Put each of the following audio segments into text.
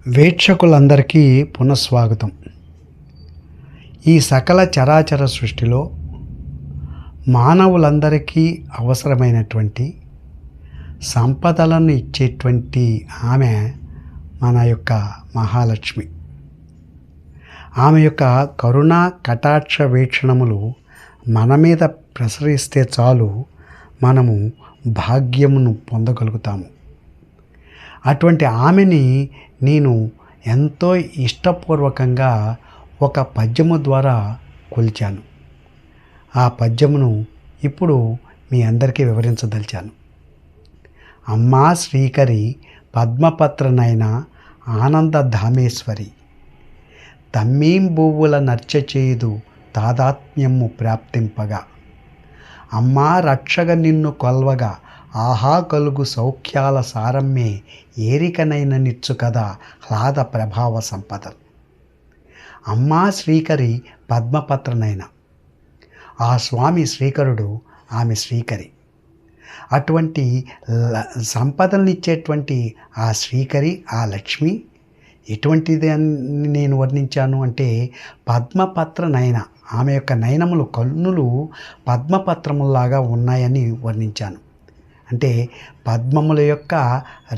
వీక్షకులందరికీ పునఃస్వాగతం. ఈ సకల చరాచర సృష్టిలో మానవులందరికీ అవసరమైనటువంటి సంపదలను ఇచ్చేటువంటి ఆమె మన యొక్క మహాలక్ష్మి. ఆమె యొక్క కరుణా కటాక్ష వీక్షణములు మన మీద ప్రసరిస్తే చాలు మనము భాగ్యమును పొందగలుగుతాము. అటువంటి ఆమెని నేను ఎంతో ఇష్టపూర్వకంగా ఒక పద్యము ద్వారా కొలిచాను. ఆ పద్యమును ఇప్పుడు మీ అందరికీ వివరించదలిచాను. అమ్మా శ్రీకరి పద్మపత్రనైన ఆనందధామేశ్వరి, తమ్మీంబువ్వుల నర్చచేయుదు తాదాత్మ్యము ప్రాప్తింపగా, అమ్మా రక్షగ నిన్ను కొల్వగా ఆహా కలుగు సౌఖ్యాల సారమ్మే ఏరికనైన నిచ్చు కదా హ్లాద ప్రభావ సంపదలు. అమ్మా శ్రీకరి పద్మపత్రనైన ఆ స్వామి శ్రీకరుడు, ఆమె శ్రీకరి. అటువంటి సంపదలనిచ్చేటువంటి ఆ శ్రీకరి, ఆ లక్ష్మి ఎటువంటిది అని నేను వర్ణించాను అంటే, పద్మపత్ర నయన, ఆమె యొక్క నయనములు కన్నులు పద్మపత్రములాగా ఉన్నాయని వర్ణించాను. అంటే పద్మముల యొక్క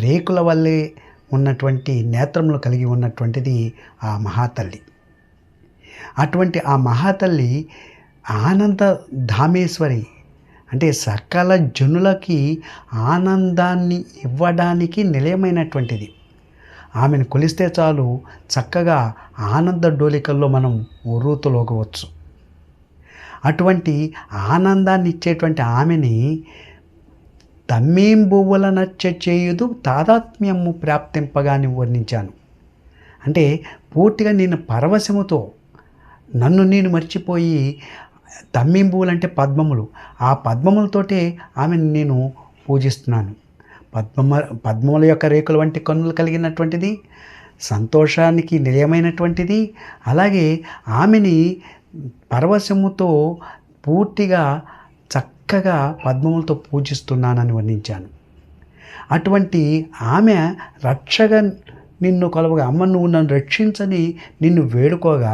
రేకుల వల్లే ఉన్నటువంటి నేత్రములు కలిగి ఉన్నటువంటిది ఆ మహాతల్లి. అటువంటి ఆ మహాతల్లి ఆనందధామేశ్వరి, అంటే సకల జనులకి ఆనందాన్ని ఇవ్వడానికి నిలయమైనటువంటిది. ఆమెను కొలిస్తే చాలు చక్కగా ఆనంద డోలికల్లో మనం ఉర్రూతలోగవచ్చు. అటువంటి ఆనందాన్ని ఇచ్చేటువంటి ఆమెని తమ్మీంబువ్వుల నచ్చ చేయుదు తాదాత్మ్యము ప్రాప్తింపగాని వర్ణించాను. అంటే పూర్తిగా నేను పరవశముతో నన్ను నేను మర్చిపోయి, తమ్మీంబువులు అంటే పద్మములు, ఆ పద్మములతోటే ఆమెను నేను పూజిస్తున్నాను. పద్మముల యొక్క రేకుల వంటి కన్నులు కలిగినటువంటిది, సంతోషానికి నిలయమైనటువంటిది. అలాగే ఆమెని పరవశముతో పూర్తిగా చక్కగా పద్మములతో పూజిస్తున్నానని వర్ణించాను. అటువంటి ఆమె రక్షగా నిన్ను కొలవగా, అమ్మ నువ్వు నన్ను రక్షించని నిన్ను వేడుకోగా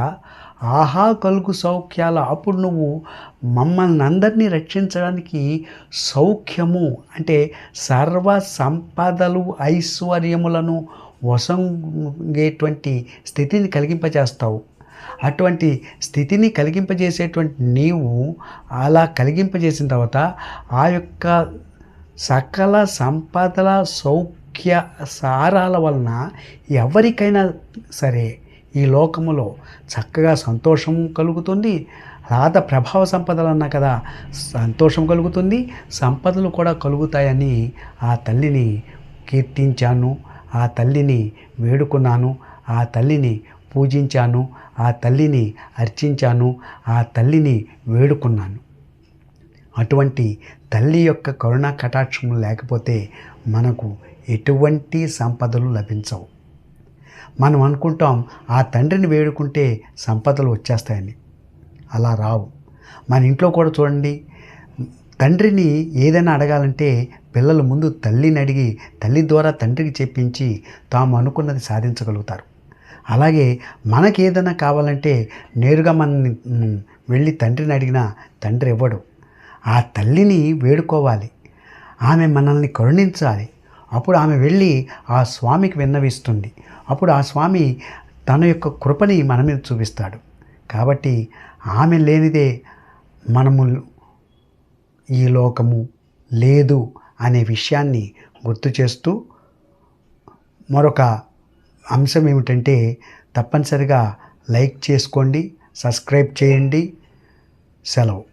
ఆహా కలుగు సౌఖ్యాల, అప్పుడు నువ్వు మమ్మల్ని అందరినీ రక్షించడానికి సౌఖ్యము అంటే సర్వ సంపదలు ఐశ్వర్యములను వసంగేటువంటి స్థితిని కలిగింపజేస్తావు. అటువంటి స్థితిని కలిగింపజేసేటువంటి నీవు అలా కలిగింపజేసిన తర్వాత ఆ యొక్క సకల సంపదల సౌఖ్య సారాల వలన ఎవరికైనా సరే ఈ లోకములో చక్కగా సంతోషం కలుగుతుంది. హ్లాద ప్రభావ సంపదలు అన్నా కదా, సంతోషం కలుగుతుంది, సంపదలు కూడా కలుగుతాయని ఆ తల్లిని కీర్తించాను, ఆ తల్లిని వేడుకున్నాను, ఆ తల్లిని పూజించాను, ఆ తల్లిని అర్చించాను, ఆ తల్లిని వేడుకున్నాను. అటువంటి తల్లి యొక్క కరుణా కటాక్షము లేకపోతే మనకు ఎటువంటి సంపదలు లభించవు. మనం అనుకుంటాం ఆ తండ్రిని వేడుకుంటే సంపదలు వచ్చేస్తాయని. అలా రావు. మన ఇంట్లో కూడా చూడండి, తండ్రిని ఏదైనా అడగాలంటే పిల్లలు ముందు తల్లిని అడిగి తల్లి ద్వారా తండ్రికి చెప్పించి తాము అనుకున్నది సాధించగలుగుతారు. అలాగే మనకి ఏదైనా కావాలంటే నేరుగా మనని వెళ్ళి తండ్రిని అడిగినా తండ్రి ఇవ్వడు. ఆ తల్లిని వేడుకోవాలి, ఆమె మనల్ని కరుణించాలి. అప్పుడు ఆమె వెళ్ళి ఆ స్వామికి విన్నవిస్తుంది. అప్పుడు ఆ స్వామి తన యొక్క కృపని మన మీద చూపిస్తాడు. కాబట్టి ఆమె లేనిదే మనము ఈ లోకము లేదు అనే విషయాన్ని గుర్తు చేస్తూ, మరొక అంశం ఏమిటంటే తప్పనిసరిగా లైక్ చేసుకోండి, సబ్స్క్రైబ్ చేయండి. సెలవు.